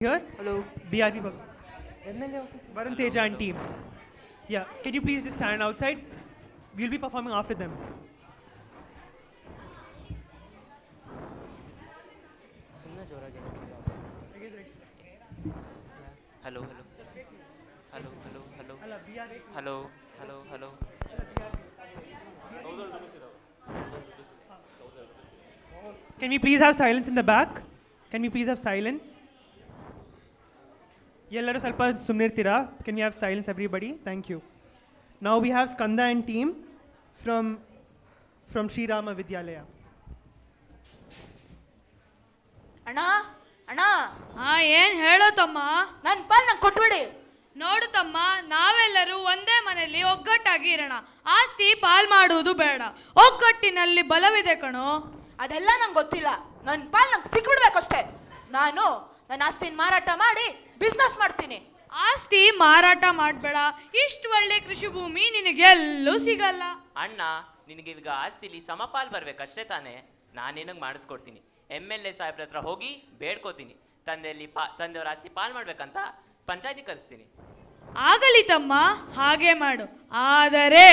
Here, Hello. BRP MLA office. Varun Teja and team. Yeah, can you please just stand outside? We'll be performing after them. ಸುಮ್ಮನೆ ಜೋರಾಗಿ hello hello hello hello hello ಅಲ್ಲ, BRP. Hello hello hello Can we please have silence in the back? Can we please have silence? ಎಲ್ಲರೂ ಸ್ವಲ್ಪ ಸುಮ್ಮನಿರ್ತೀರಾ? Can you have silence everybody? Thank you. Now we have Skanda and team from Sri Rama Vidyalaya. ಅಣ್ಣ ಅಣ್ಣ ಹಾ ಏನ್ ಹೇಳೋ ತಮ್ಮ. ನನ್ನ ಪಾಲ್ ನಂಗೆ ಕೊಟ್ಬಿಡಿ. ನೋಡು ತಮ್ಮ, ನಾವೆಲ್ಲರೂ ಒಂದೇ ಮನೆಯಲ್ಲಿ ಒಗ್ಗಟ್ಟಾಗಿ ಇರೋಣ. ಆಸ್ತಿ ಪಾಲ್ ಮಾಡುವುದು ಬೇಡ, ಒಗ್ಗಟ್ಟಿನಲ್ಲಿ ಬಲವಿದೆ ಕಣೋ. ಅದೆಲ್ಲ ನಂಗೆ ಗೊತ್ತಿಲ್ಲ. ನನ್ನ ಪಾಲ್ ನಂಗೆ ಸಿಕ್ಬಿಡ್ಬೇಕಷ್ಟೇ. ನಾನು ನನ್ನ ಆಸ್ತಿನ ಮಾರಾಟ ಮಾಡಿ ಬಿಸ್ನೆಸ್ ಮಾಡ್ತೀನಿ. ಆಸ್ತಿ ಮಾರಾಟ ಮಾಡಬೇಡ, ಇಷ್ಟು ಒಳ್ಳೆ ಕೃಷಿ ಭೂಮಿ ನಿನಗೆಲ್ಲೂ ಸಿಗಲ್ಲ. ಅಣ್ಣ, ನಿನಗೆ ಈಗ ಆಸ್ತಿಲಿ ಸಮಪಾಲ್ ಬರ್ಬೇಕಷ್ಟೇ ತಾನೇ. ನಾನು ನಿನಗೆ ಮಾಡಿಸ್ಕೊಡ್ತೀನಿ. MLA ಸಾಹೇಬ್ರ ಹತ್ರ ಹೋಗಿ ಬೇಡ್ಕೋತೀನಿ. ತಂದೆಯವ್ರ ಆಸ್ತಿ ಪಾಲ್ ಮಾಡ್ಬೇಕಂತ ಪಂಚಾಯತಿ ಕರೆಸ್ತೀನಿ. ಆಗಲಿ ತಮ್ಮ, ಹಾಗೆ ಮಾಡು. ಆದರೆ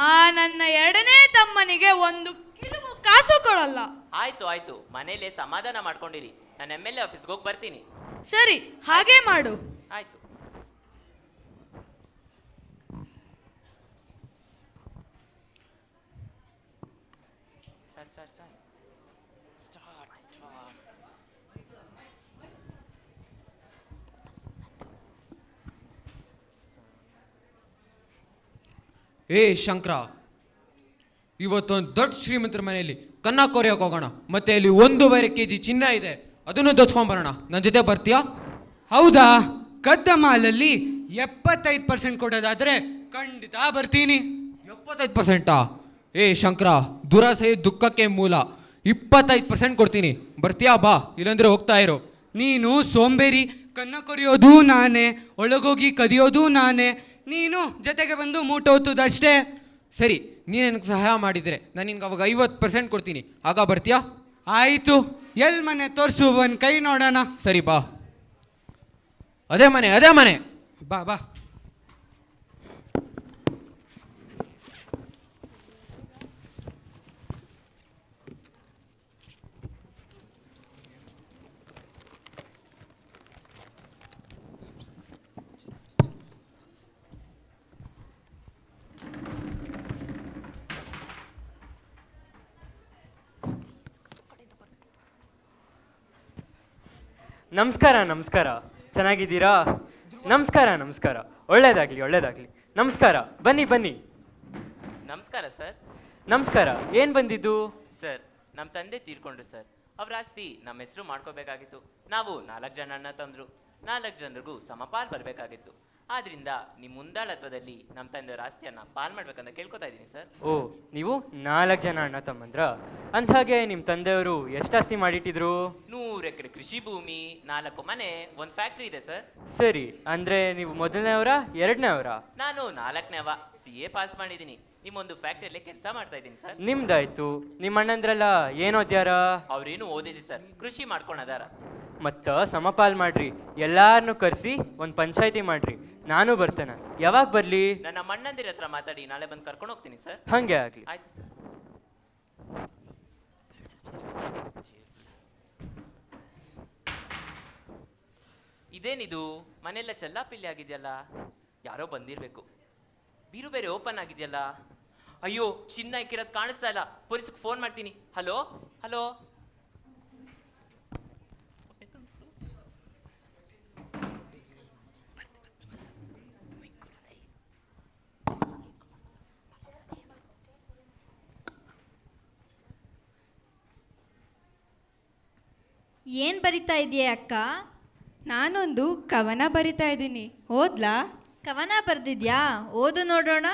ಆ ನನ್ನ ಎರಡನೇ ತಮ್ಮನಿಗೆ ಒಂದು ಕಿಲುಬು ಕಾಸು ಕೊಡಲ್ಲ. ಆಯ್ತು ಆಯ್ತು, ಮನೇಲಿ ಸಮಾಧಾನ ಮಾಡ್ಕೊಂಡಿರಿ. ನಾನು MLA ಆಫೀಸ್ಗೆ ಹೋಗಿ ಬರ್ತೀನಿ. ಸರಿ, ಹಾಗೆ ಮಾಡು. ಆಯ್ತು. Start start start start start. ಏ ಶಂಕರ, ಇವತ್ತೊಂದು ದೊಡ್ಡ ಶ್ರೀಮಂತರ ಮನೆಯಲ್ಲಿ ಕನ್ನ ಕೊರೆಯೋಕೆ ಹೋಗೋಣ. ಮತ್ತೆ ಅಲ್ಲಿ 1.5 kg ಚಿನ್ನ ಇದೆ, ಅದನ್ನು ದೋಚ್ಕೊಂಬರೋಣ. ನನ್ನ ಜೊತೆ ಬರ್ತೀಯಾ? ಹೌದಾ? ಕದ್ದ ಮಾಲಲ್ಲಿ 75% ಕೊಡೋದಾದ್ರೆ ಖಂಡಿತ ಬರ್ತೀನಿ. 75%? ಏ ಶಂಕರ, ದುರಾಸೆ ದುಃಖಕ್ಕೆ ಮೂಲ. 25% ಕೊಡ್ತೀನಿ. ಬರ್ತೀಯಾ? ಬಾ, ಇಲ್ಲಾಂದ್ರೆ ಹೋಗ್ತಾ ಇರು. ನೀನು ಸೋಂಬೇರಿ, ಕನ್ನ ಕೊರಿಯೋದು ನಾನೇ, ಒಳಗೋಗಿ ಕದಿಯೋದು ನಾನೇ, ನೀನು ಜೊತೆಗೆ ಬಂದು ಮೂಟೆ ಹೊತ್ತುದಷ್ಟೇ. ಸರಿ, ನೀನು ನನಗೆ ಸಹಾಯ ಮಾಡಿದರೆ ನಾನು ನಿನ್ಗೆ ಅವಾಗ 50% ಕೊಡ್ತೀನಿ. ಆಗ ಬರ್ತೀಯಾ? ಆಯಿತು, ಎಲ್ ಮನೆ ತೋರಿಸು, ಒಂದು ಕೈ ನೋಡೋಣ. ಸರಿ ಬಾ. ಅದೇ ಮನೆ, ಅದೇ ಮನೆ. ಬಾ ಬಾ. ನಮಸ್ಕಾರ ನಮಸ್ಕಾರ, ಚೆನ್ನಾಗಿದ್ದೀರಾ? ನಮಸ್ಕಾರ ನಮಸ್ಕಾರ, ಒಳ್ಳೇದಾಗ್ಲಿ ಒಳ್ಳೇದಾಗ್ಲಿ. ನಮಸ್ಕಾರ, ಬನ್ನಿ ಬನ್ನಿ. ನಮಸ್ಕಾರ ಸರ್. ನಮಸ್ಕಾರ. ಏನು ಬಂದಿದ್ದು? ಸರ್, ನಮ್ಮ ತಂದೆ ತೀರ್ಕೊಂಡ್ರು ಸರ್. ಅವ್ರ ಆಸ್ತಿ ನಮ್ಮ ಹೆಸರು ಮಾಡ್ಕೋಬೇಕಾಗಿತ್ತು. ನಾವು 4 ಜನ ಅಣ್ಣ ತಮ್ಮರು, 4 ಜನರಿಗೂ ಸಮಪಾಲ್ ಬರಬೇಕಾಗಿತ್ತು. ಆದ್ರಿಂದ ನಿಮ್ಮ ಮುಂದಾಳತ್ವದಲ್ಲಿ ನಮ್ಮ ತಂದೆಯವ್ರ ಆಸ್ತಿಯನ್ನ ಪಾಲ್ ಮಾಡ್ಬೇಕಂತ ಕೇಳ್ಕೊತಾ ಇದ್ದೀನಿ ಸರ್. ಓ, ನೀವು 4 ಜನ ಅಣ್ಣ ತಮ್ಮಂದ್ರ? ಅಂದ್ಹಾಗೆ ನಿಮ್ಮ ತಂದೆಯವರು ಎಷ್ಟು ಆಸ್ತಿ ಮಾಡಿಟ್ಟಿದ್ರು? 100 ಎಕರೆ ಕೃಷಿ ಭೂಮಿ, 4 ಮನೆ, 1 ಫ್ಯಾಕ್ಟ್ರಿ ಇದೆ ಸರ್. ಸರಿ, ಅಂದ್ರೆ ನೀವು ಮೊದಲನೇವರ ಎರಡನೇವರ? ನಾನು 4ನೇವ. CA ಪಾಸ್ ಮಾಡಿದ್ದೀನಿ. ನಿಮ್ಮೊಂದು ಫ್ಯಾಕ್ಟ್ರಿಯಲ್ಲಿ ಕೆಲಸ ಮಾಡ್ತಾ ಇದ್ದೀನಿ ಸರ್. ನಿಮ್ದಾಯ್ತು. ನಿಮ್ಮ ಅಣ್ಣಂದ್ರಲ್ಲ ಏನು ಓದ್ಯಾರ? ಅವ್ರೇನು ಓದಿದೆ ಸರ್, ಕೃಷಿ ಮಾಡ್ಕೊಂಡದಾರ. ಮತ್ತ ಸಮಪಾಲ್ ಮಾಡ್ರಿ, ಎಲ್ಲಾರನ್ನು ಕರೆಸಿ ಒಂದು ಪಂಚಾಯತಿ ಮಾಡ್ರಿ. ನಾನು ಬರ್ತೇನೆ. ಯಾವಾಗ ಬರ್ಲಿ? ನನ್ನ ಮಣ್ಣಂದಿರ ಹತ್ರ ಮಾತಾಡಿ ನಾಳೆ ಬಂದು ಕರ್ಕೊಂಡು ಹೋಗ್ತೀನಿ ಸರ್. ಹಂಗೆ ಆಗ್ಲಿ. ಆಯ್ತು ಸರ್. ಇದೇನಿದು, ಮನೆಯೆಲ್ಲ ಚೆಲ್ಲಾಪಿಲ್ಲಿ ಆಗಿದೆಯಲ್ಲ? ಯಾರೋ ಬಂದಿರಬೇಕು. ಬೀರು ಬೇರೆ ಓಪನ್ ಆಗಿದೆಯಲ್ಲ? ಅಯ್ಯೋ, ಚಿನ್ನ ಇಕ್ಕಿರೋದು ಕಾಣಿಸ್ತಾ ಇಲ್ಲ. ಪೊಲೀಸ್ಗೆ ಫೋನ್ ಮಾಡ್ತೀನಿ. Hello hello. ಏನು ಬರಿತಾ ಇದೆಯೇ ಅಕ್ಕ? ನಾನೊಂದು ಕವನ ಬರಿತಾ ಇದ್ದೀನಿ, ಓದ್ಲಾ? ಕವನ ಬರೆದಿದ್ಯಾ? ಓದು ನೋಡೋಣ.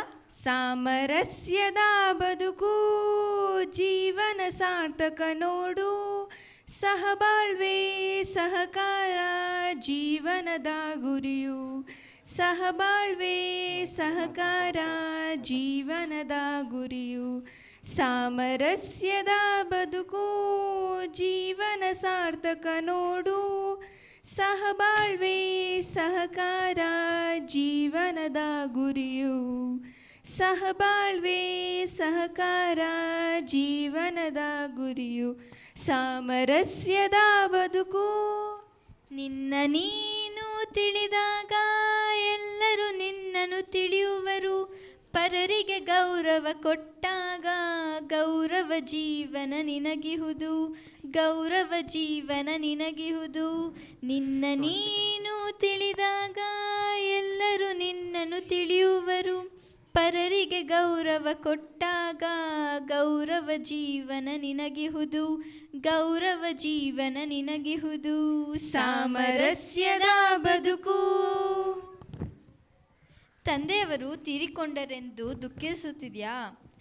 ಸಾಮರಸ್ಯದ ಬದುಕು ಜೀವನ ಸಾರ್ಥಕ ನೋಡು, ಸಹಬಾಳ್ವೆ ಸಹಕಾರ ಜೀವನದ ಗುರಿಯು, ಸಹಬಾಳ್ವೆ ಸಹಕಾರ ಜೀವನದ ಗುರಿಯು, ಸಾಮರಸ್ಯದ ಬದುಕು ಜೀವನ ಸಾರ್ಥಕ ನೋಡು, ಸಹಬಾಳ್ವೆ ಸಹಕಾರ ಜೀವನದ ಗುರಿಯು. ಸಹಬಾಳ್ವೆ ಸಹಕಾರ ಜೀವನದ ಗುರಿಯು. ಸಾಮರಸ್ಯದ ಬದುಕು. ನಿನ್ನ ನೀನು ತಿಳಿದಾಗ ಎಲ್ಲರೂ ನಿನ್ನನ್ನು ತಿಳಿಯುವರು. ಪರರಿಗೆ ಗೌರವ ಕೊಟ್ಟಾಗ ಗೌರವ ಜೀವನ ನಿನಗಿಹುದು. ಗೌರವ ಜೀವನ ನಿನಗಿಹುದು. ನಿನ್ನ ನೀನು ತಿಳಿದಾಗ ಎಲ್ಲರೂ ನಿನ್ನನ್ನು ತಿಳಿಯುವರು. ಪರರಿಗೆ ಗೌರವ ಕೊಟ್ಟಾಗ ಗೌರವ ಜೀವನ ನಿನಗಿಹುದು. ಗೌರವ ಜೀವನ ನಿನಗಿಹುದು. ಸಾಮರಸ್ಯದ ಬದುಕು. ತಂದೆಯವರು ತೀರಿಕೊಂಡರೆಂದು ದುಃಖಿಸುತ್ತಿದ್ಯಾ?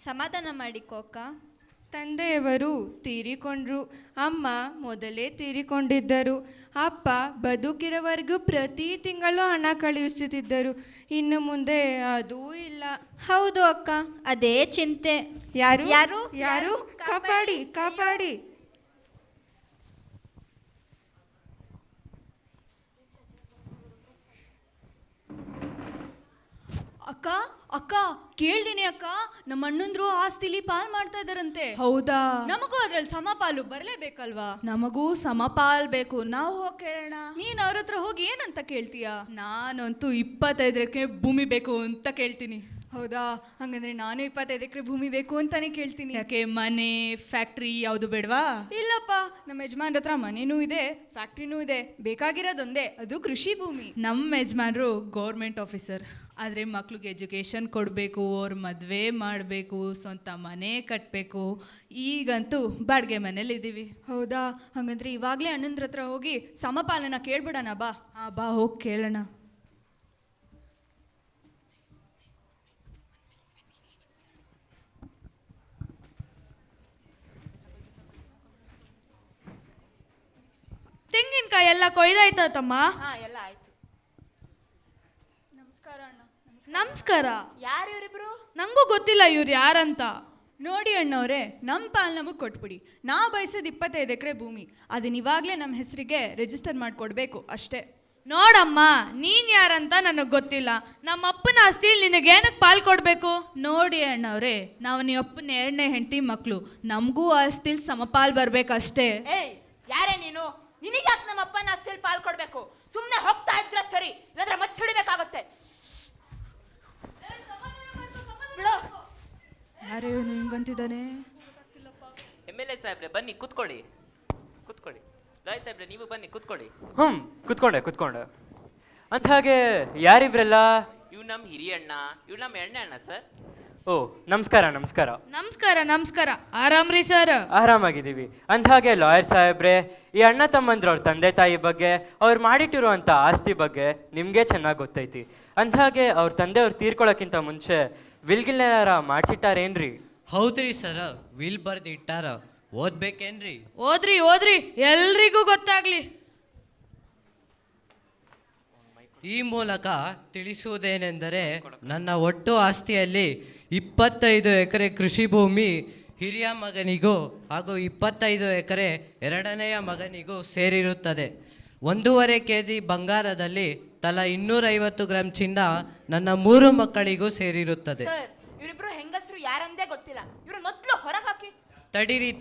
ಸಮಾಧಾನ ಮಾಡಿಕೋ ಅಕ್ಕ. ತಂದೆಯವರು ತೀರಿಕೊಂಡ್ರು. ಅಮ್ಮ ಮೊದಲೇ ತೀರಿಕೊಂಡಿದ್ದರು. ಅಪ್ಪ ಬದುಕಿರೋವರೆಗೂ ಪ್ರತಿ ತಿಂಗಳು ಹಣ ಕಳುಹಿಸುತ್ತಿದ್ದರು. ಇನ್ನು ಮುಂದೆ ಅದೂ ಇಲ್ಲ. ಹೌದು ಅಕ್ಕ, ಅದೇ ಚಿಂತೆ. ಯಾರು ಯಾರು ಯಾರು ಕಾಪಾಡಿ ಕಾಪಾಡಿ. ಅಕ್ಕ ಅಕ್ಕ ಕೇಳ್ದೇನೆ ಅಕ್ಕ, ನಮ್ಮ ಅಣ್ಣಂದ್ರು ಆಸ್ತಿಲಿ ಪಾಲ್ ಮಾಡ್ತಾ ಇದಾರಂತೆ. ಹೌದಾ? ನಮಗೂ ಅದ್ರಲ್ಲಿ ಸಮಪಾಲು ಬರ್ಲೇಬೇಕಲ್ವಾ? ನಮಗೂ ಸಮಪಾಲ್ ಬೇಕು. ನಾವು ಹೋಗಿ ಕೇಳೋಣ. ನೀನ್ ಅವ್ರ ಹತ್ರ ಹೋಗಿ ಏನಂತ ಕೇಳ್ತೀಯ? ನಾನಂತೂ 25 ಎಕರೆ ಭೂಮಿ ಬೇಕು ಅಂತ ಕೇಳ್ತೀನಿ. ಹೌದಾ? ಹಂಗಂದ್ರೆ ನಾನು 25 ಎಕರೆ ಭೂಮಿ ಬೇಕು ಅಂತಾನೆ ಕೇಳ್ತೀನಿ. ಯಾಕೆ ಮನೆ ಫ್ಯಾಕ್ಟ್ರಿ ಯಾವುದು ಬೇಡವಾ? ಇಲ್ಲಪ್ಪ, ನಮ್ಮ ಯಜಮಾನ್ರ ಹತ್ರ ಮನೇನೂ ಇದೆ, ಫ್ಯಾಕ್ಟ್ರಿನೂ ಇದೆ. ಬೇಕಾಗಿರೋದೊಂದೇ, ಅದು ಕೃಷಿ ಭೂಮಿ. ನಮ್ಮ ಯಜಮಾನ್ರು ಗೌರ್ಮೆಂಟ್ ಆಫೀಸರ್. ಆದರೆ ಮಕ್ಳಿಗೆ ಎಜುಕೇಷನ್ ಕೊಡಬೇಕು, ಅವ್ರ ಮದುವೆ ಮಾಡಬೇಕು, ಸ್ವಂತ ಮನೆ ಕಟ್ಟಬೇಕು. ಈಗಂತೂ ಬಾಡಿಗೆ ಮನೇಲಿ ಇದ್ದೀವಿ. ಹೌದಾ? ಹಂಗಂದ್ರೆ ಇವಾಗಲೇ ಅಣ್ಣಂದ್ರ ಹತ್ರ ಹೋಗಿ ಸಮಪಾಲನ ಕೇಳ್ಬಿಡೋಣ ಬಾ. ಬಾ ಹೋಗಿ ಕೇಳೋಣ. ತೆಂಗಿನಕಾಯಿ ಎಲ್ಲ ಕೊಯ್ದಾಯ್ತಾ ತಮ್ಮ? ಹಾ, ಎಲ್ಲ ಆಯ್ತು. ನಮಸ್ಕಾರ ಅಣ್ಣ. ನಮಸ್ಕಾರ. ಯಾರು ಇವರಿಬ್ರು? ನಂಗೂ ಗೊತ್ತಿಲ್ಲ ಇವ್ರು ಯಾರಂತ. ನೋಡಿ ಅಣ್ಣವ್ರೆ, ನಮ್ಮ ಪಾಲ್ ನಮಗೆ ಕೊಟ್ಬಿಡಿ. ನಾವು ಬಯಸೋದು 25 ಎಕರೆ ಭೂಮಿ. ಅದನ್ನ ಇವಾಗಲೇ ನಮ್ಮ ಹೆಸರಿಗೆ ರಿಜಿಸ್ಟರ್ ಮಾಡಿಕೊಡ್ಬೇಕು ಅಷ್ಟೇ. ನೋಡಮ್ಮ, ನೀನ್ ಯಾರಂತ ನನಗೆ ಗೊತ್ತಿಲ್ಲ. ನಮ್ಮ ಅಪ್ಪನ ಆಸ್ತಿಲಿ ನಿನಗೇನಕ್ಕೆ ಪಾಲ್ ಕೊಡಬೇಕು? ನೋಡಿ ಅಣ್ಣವ್ರೆ, ನಾವು ನಿಮ್ಮ ಅಪ್ಪನ 2ನೇ ಹೆಂಡತಿ ಮಕ್ಕಳು. ನಮಗೂ ಆಸ್ತಿಲಿ ಸಮಪಾಲ್ ಬರ್ಬೇಕಷ್ಟೇ. ಏಯ್, ಯಾರೇ ನೀನು? ನಿನಗೆ ಯಾಕೆ ನಮ್ಮ ಅಪ್ಪನ ಆಸ್ತಿಯಲ್ಲಿ ಪಾಲ್ ಕೊಡ್ಬೇಕು? ಸುಮ್ಮನೆ ಹೋಗ್ತಾ ಇದ್ರೆ ಸರಿ, ಇಲ್ಲಾಂದ್ರೆ ಮಚ್ಚಿಡಿಬೇಕಾಗತ್ತೆ. ಯಾರೇ ಇವನು ಹಿಂಗಂತಿದ್ದಾನೆ? MLA ಸಾಹೇಬ್ರೆ ಬನ್ನಿ ಕೂತ್ಕೊಳ್ಳಿ. ಕೂತ್ಕೊಳ್ಳಿ. ರಾಯ್ ಸಾಹೇಬ್ರೆ ನೀವು ಬನ್ನಿ ಕೂತ್ಕೊಳ್ಳಿ. ಕುತ್ಕೊಂಡೆ. ಅಂತ ಹಾಗೆ ಯಾರಿವ್ರೆಲ್ಲ? ಇವ್ ನಮ್ಮ ಹಿರಿಯಣ್ಣ, ಇವ್ ನಮ್ಮ ಎಣ್ಣೆ ಅಣ್ಣ ಸರ್. ಓ, ನಮಸ್ಕಾರ. ನಮಸ್ಕಾರ. ಆರಾಮ್ರಿ ಸರ್? ಆರಾಮಾಗಿದ್ದೀವಿ. ಅಂದಹಾಗೆ ಲಾಯರ್ ಸಾಹೇಬ್ರೆ, ಈ ಅಣ್ಣ ತಮ್ಮಂದ್ರ ಅವ್ರ ತಂದೆ ತಾಯಿ ಬಗ್ಗೆ, ಅವ್ರು ಮಾಡಿಟ್ಟಿರುವಂಥ ಆಸ್ತಿ ಬಗ್ಗೆ ನಿಮಗೆ ಚೆನ್ನಾಗಿ ಗೊತ್ತೈತಿ. ಅಂದಹಾಗೆ ಅವ್ರ ತಂದೆಯವ್ರು ತೀರ್ಕೊಳ್ಳೋಕ್ಕಿಂತ ಮುಂಚೆ ವಿಲ್ಗಿಲ್ನಾರ ಮಾಡಿಸಿಟ್ಟಾರೇನ್ರಿ? ಹೌದ್ರಿ ಸರ, ವಿಲ್ ಬರ್ದು ಇಟ್ಟಾರ. ಓದ್ಬೇಕೇನ್ರಿ? ಓದ್ರಿ ಎಲ್ರಿಗೂ ಗೊತ್ತಾಗ್ಲಿ. ಈ ಮೂಲಕ ತಿಳಿಸುವುದೇನೆಂದರೆ, ನನ್ನ ಒಟ್ಟು ಆಸ್ತಿಯಲ್ಲಿ 25 ಎಕರೆ ಕೃಷಿ ಭೂಮಿ ಹಿರಿಯ ಮಗನಿಗೂ ಹಾಗೂ 25 ಎಕರೆ 2ನೆಯ ಮಗನಿಗೂ ಸೇರಿರುತ್ತದೆ. 1.5 kg ಬಂಗಾರದಲ್ಲಿ ತಲಾ 250 ಗ್ರಾಂ ಚಿನ್ನ ನನ್ನ 3 ಮಕ್ಕಳಿಗೂ ಸೇರಿರುತ್ತದೆ. ಸರ್, ಇವರಿಬ್ರು ಹೆಂಗಸರು ಯಾರಂದೇ ಗೊತ್ತಿಲ್ಲ. ಇವ್ರು ಮೊದಲು ಹೊರಗೆ ಹಾಕಿ.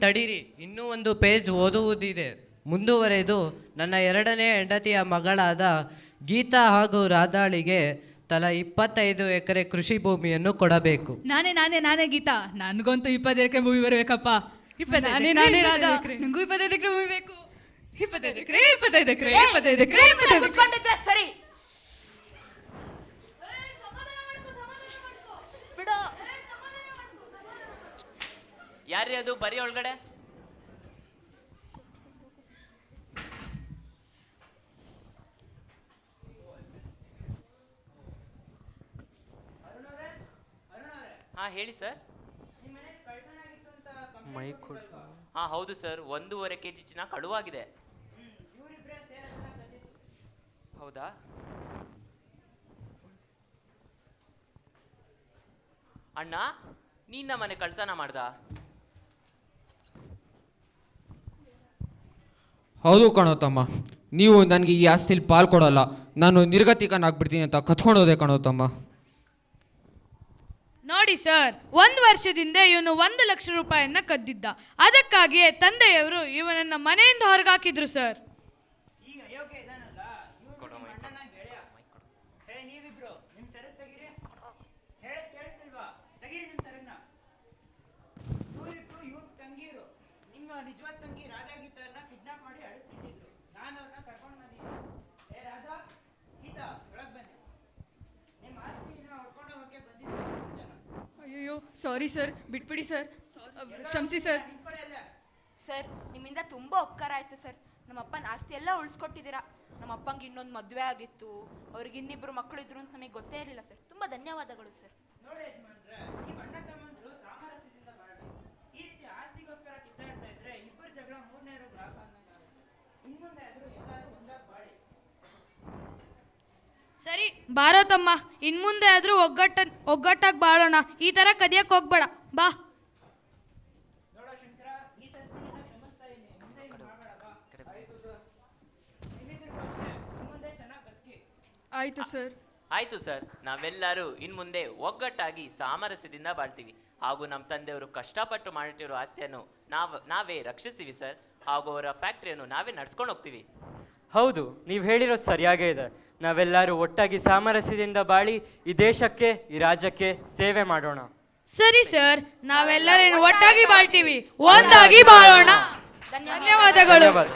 ತಡೀರಿ, ಇನ್ನೂ ಒಂದು ಪೇಜ್ ಓದುವುದಿದೆ. ಮುಂದುವರೆದು ನನ್ನ 2ನೇ ಹೆಂಡತಿಯ ಮಗಳಾದ ಗೀತಾ ಹಾಗೂ ರಾಧಾಳಿಗೆ ತಲಾ 25 ಎಕರೆ ಕೃಷಿ ಭೂಮಿಯನ್ನು ಕೊಡಬೇಕು. ನಾನೇ ಗೀತಾ. ನನಗಂತೂ 20 ಎಕರೆ ಭೂಮಿ ಬರಬೇಕಪ್ಪ. ನಾನೇ ರಾಧಾ, ನಂಗೂ 25 ಎಕರೆ ಭೂಮಿ ಬೇಕು. 25 ಎಕರೆ. ಕುತ್ಕೊಂಡಿದ್ರೆ ಸರಿ. ಬಿಡು. ಯಾರ್ರೀ ಅದು? ಬರೀ ಒಳಗಡೆ. ಹಾ ಹೇಳಿ ಸರ್. ಹಾ ಹೌದು ಸರ್, 1.5 kg ಚಿನ್ನ ಕಳುವಾಗಿದೆ. ಹೌದಾ? ಅಣ್ಣ, ನೀನ್ ನಮ್ಮನೆ ಕಳ್ತನ ಮಾಡ್ದ? ಹೌದು ಕಣೋ ತಮ್ಮ, ನೀವು ನನಗೆ ಈ ಆಸ್ತಿಲಿ ಪಾಲ್ ಕೊಡೋಲ್ಲ, ನಾನು ನಿರ್ಗತಿಕನಾಗ್ಬಿಡ್ತೀನಿ ಅಂತ ಕತ್ಕೊಂಡೋದೆ ಕಣೋ ತಮ್ಮ. ನೋಡಿ ಸರ್, 1 ವರ್ಷದಿಂದ ಇವನು 1 ಲಕ್ಷ ರೂಪಾಯಿಯನ್ನ ಕದ್ದಿದ್ದ. ಅದಕ್ಕಾಗಿಯೇ ತಂದೆಯವರು ಇವನನ್ನ ಮನೆಯಿಂದ ಹೊರಗಾಕಿದ್ರು ಸರ್. ಈಗ ಅಯೋಗ್ಯ ಇದಾನಲ್ಲ, ಇವ್ನು ನಿಮ್ಮ ಅಣ್ಣನ ಗೆಳೆಯ. ಹೇ ನೀವಿಬ್ರು ನಿಮ್ ಸರಕ್ ತೆಗೀರಿ. ಹೇಳಕ್ ಕೇಳಿಸ್ತಿಲ್ವಾ? ತೆಗೀರಿ ನಿಮ್ ಸರನ್ನ. ಇವ್ರಿಬ್ರು ಇವ್ರ ತಂಗಿರು. ನಿಮ್ಮ ನಿಜವಾದ ತಂಗಿ ರಾಧಾ ಗೀತಾನ ಕಿಡ್ನಾಪ್ ಮಾಡಿ ಅಡಗಿಸಿಟ್ಟಿದ್ರು. ನಾನು ಅವ್ರನ್ನ ಕರ್ಕೊಂಡು ಬಂದಿದ್ದೆ. ಹೇ ರಾಧಾ, ಗೀತಾ ಒಳಗ್ ಬನ್ನಿ. ನಿಮ್ಮ ಆಸ್ತಿನ ಹೊಡ್ಕೊಂಡು ಹೋಗಕ್ಕೆ ಬಂದಿದ್ದೆ ಜನ. ಅಯ್ಯೋ ಸಾರಿ ಸರ್, ಬಿಟ್ಬಿಡಿ ಸರ್, ಕ್ಷಮಿಸಿ ಸರ್. ಸರ್, ನಿಮ್ಮಿಂದ ತುಂಬಾ ಉಪಕಾರ ಆಯ್ತು ಸರ್. ನಮ್ಮಪ್ಪನ ಆಸ್ತಿ ಎಲ್ಲ ಉಳಿಸ್ಕೊಟ್ಟಿದ್ದೀರಾ. ನಮ್ಮಪ್ಪಂಗೆ ಇನ್ನೊಂದು ಮದುವೆ ಆಗಿತ್ತು, ಅವ್ರಿಗೆ ಇನ್ನಿಬ್ರು ಮಕ್ಕಳು ಇದ್ರು ಅಂತ ನಮಗೆ ಗೊತ್ತೇ ಇರಲಿಲ್ಲ ಸರ್. ತುಂಬಾ ಧನ್ಯವಾದಗಳು ಸರ್. ನೋಡಿ ಯಜಮಾನ್ರೆ, ನೀವು ಅಣ್ಣ ತಮ್ಮಂದ್ರು ಸಾಮರಸ್ಯದಿಂದ ಬಾಳಿ. ಈ ರೀತಿ ಆಸ್ತಿಗೋಸ್ಕರ ಕಿತ್ತಾಡ್ತಾ ಇದ್ರೆ ಇಬ್ಬರು ಜಗಳ ಮೂರನೇ ಲಾಭ ಅನ್ನಂಗಾಗುತ್ತೆ. ಇನ್ಮುಂದೆ ಆದ್ರೂ ಎಲ್ಲರೂ ಒಂದಾಗಿ ಬಾಳಿ. ಸರಿ ಬಾರೋ ತಮ್ಮ, ಇನ್ಮುಂದೆ ಆದ್ರೂ ಒಗ್ಗಟ್ಟಾಗಿ ಬಾಳೋಣ. ಈ ತರ ಕದಿಯಕ್ ಹೋಗ್ಬೇಡ, ಬಾ. ನೋಡೋ ಶಂಕರ, ಈ ಸರ್ತಿ ನಿನ್ನ ಕ್ಷಮಿಸ್ತಾ ಇದ್ದೀನಿ. ಮುಂದೆ ಹಿಂಗ್ ಮಾಡಬೇಡ ಬಾ. ಆಯ್ತು ಸರ್. ನಿಮ್ಮಿಬ್ಬರಿಗೂ ಅಷ್ಟೇ, ಇನ್ಮುಂದೆ ಚೆನ್ನಾಗಿ ಬದುಕಿ. ಆಯಿತು ಸರ್. ಆಯ್ತು ಸರ್, ನಾವೆಲ್ಲರೂ ಇನ್ಮುಂದೆ ಒಗ್ಗಟ್ಟಾಗಿ ಸಾಮರಸ್ಯದಿಂದ ಬಾಳ್ತೀವಿ. ಹಾಗೂ ನಮ್ಮ ತಂದೆಯವರು ಕಷ್ಟಪಟ್ಟು ಮಾಡಿಟ್ಟಿರೋ ಆಸ್ತಿಯನ್ನು ನಾವೇ ರಕ್ಷಿಸ್ತೀವಿ ಸರ್. ಹಾಗೂ ಅವರ ಫ್ಯಾಕ್ಟ್ರಿಯನ್ನು ನಾವೇ ನಡ್ಸ್ಕೊಂಡು ಹೋಗ್ತೀವಿ. ಹೌದು, ನೀವು ಹೇಳಿರೋದು ಸರಿಯಾಗೇ ಇದೆ. ನಾವೆಲ್ಲರೂ ಒಟ್ಟಾಗಿ ಸಾಮರಸ್ಯದಿಂದ ಬಾಳಿ ಈ ದೇಶಕ್ಕೆ, ಈ ರಾಜ್ಯಕ್ಕೆ ಸೇವೆ ಮಾಡೋಣ. ಸರಿ ಸರ್, ನಾವೆಲ್ಲರೇನು ಒಟ್ಟಾಗಿ ಬಾಳ್ತೀವಿ, ಒಂದಾಗಿ ಬಾಳೋಣ. ಧನ್ಯವಾದಗಳು. ಧನ್ಯವಾದ.